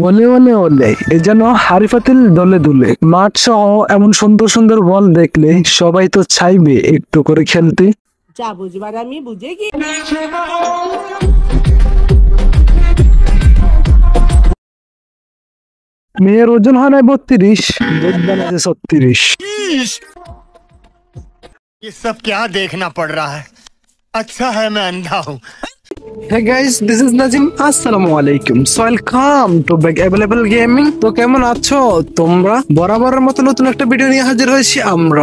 ওলে ওলে ওলে এ যেন হারিফাতিল দলে দুলে। মাঠ সহ এমন সুন্দর সুন্দর বল দেখলে সবাই তো চাইবে একটু করে খেলতে। যা বুঝবার আমি বুঝে কি। মেয়ের ওজন হয় না 32, দুধ বানাতে 36। ये सब क्या देखना पड़ रहा है? अच्छा है मैं अंधा हूँ। Hey guys, this is Nazim. Assalamu alaikum. So welcome to Back Available Gaming. তো কেমন আছো তোমরা? বরাবরের মতো নতুন একটা ভিডিও নিয়ে হাজির হয়েছি আমরা।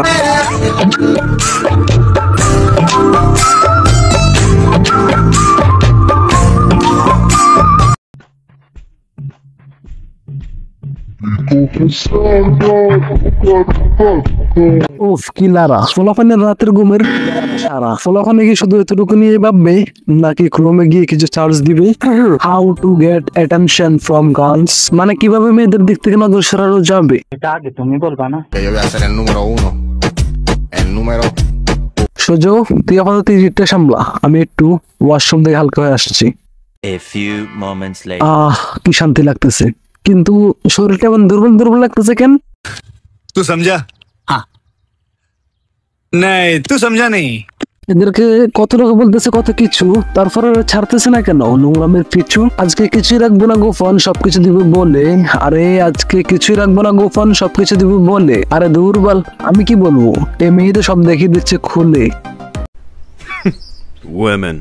উফ কি লারা, ফলাফানের রাতের ঘুমের সারা। ফলাফানে কি শুধু এতটুকু নিয়ে ভাববে নাকি ক্রমে গিয়ে কিছু চার্জ দিবে? How to get attention from girls, মানে কিভাবে মেয়েদের দিক থেকে নজর সরানো যাবে। এটা আগে তুমি বলবা না? Yo voy a ser el número 1. El número. সোজো তুই আপাতত ইজিটটা সামলা, আমি একটু ওয়াশরুম থেকে হালকা হয়ে আসছি। A few moments later. কি শান্তি লাগতেছে, কিন্তু শরীরটা এমন দুর্বল দুর্বল লাগতেছে কেন? तू समझा? हाँ नहीं तू समझा नहीं। এদেরকে কত লোক বলতেছে কত কিছু, তারপরে ছাড়তেছে না কেন নোংরামের পিছু। আজকে কিছুই রাখবো না গোপন, সবকিছু দিব বলে। আরে আজকে কিছুই রাখবো না গোপন, সবকিছু দিব বলে। আরে দুর্বল, আমি কি বলবো, এই মেয়ে তো সব দেখিয়ে দিচ্ছে খুলে। Women.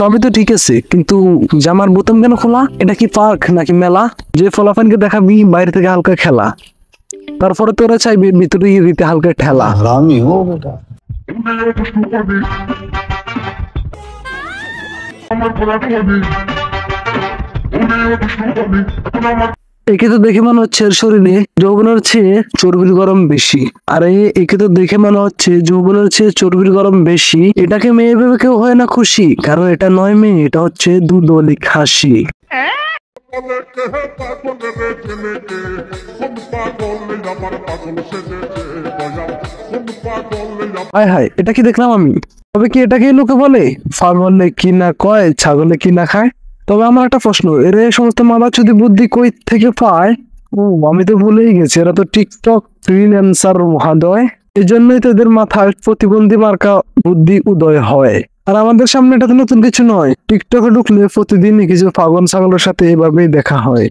সবই তো ঠিক আছে, কিন্তু জামার বোতাম কেন খোলা? এটা কি পার্ক নাকি মেলা যে ফলাফানকে দেখাবি বাইরে থেকে হালকা খেলা, তারপরে তোরা চাইবি ভিতরে দিতে হালকা ঠেলা। একে তো দেখে মনে হচ্ছে এর শরীরে যৌবনের চেয়ে চর্বির গরম বেশি। আরে একে তো দেখে মনে হচ্ছে যৌবনের চেয়ে চর্বির গরম বেশি। এটাকে মেয়ে ভেবে কেউ হয় না খুশি, কারণ এটা নয় মেয়ে, এটা হচ্ছে দুধওয়ালি খাসি। হায় হায়, এটা কি দেখলাম আমি? তবে কি এটাকে লোকে বলে পাগলে কি না কয়, ছাগলে কি না খায়? তবে আমার একটা প্রশ্ন, এর সমস্ত মাদাচুদি বুদ্ধি কই থেকে পায়? ও আমি তো ভুলেই গেছি, এরা তো টিকটক ফ্রিল্যান্সার মহাদয়। এই জন্যই তো এদের মাথায় প্রতিবন্ধী মার্কা বুদ্ধি উদয় হয়। আর আমাদের সামনে এটা তো নতুন কিছু নয়, টিকটকে ঢুকলে প্রতিদিনই কিছু পাগল ছাগলের সাথে এভাবেই দেখা হয়।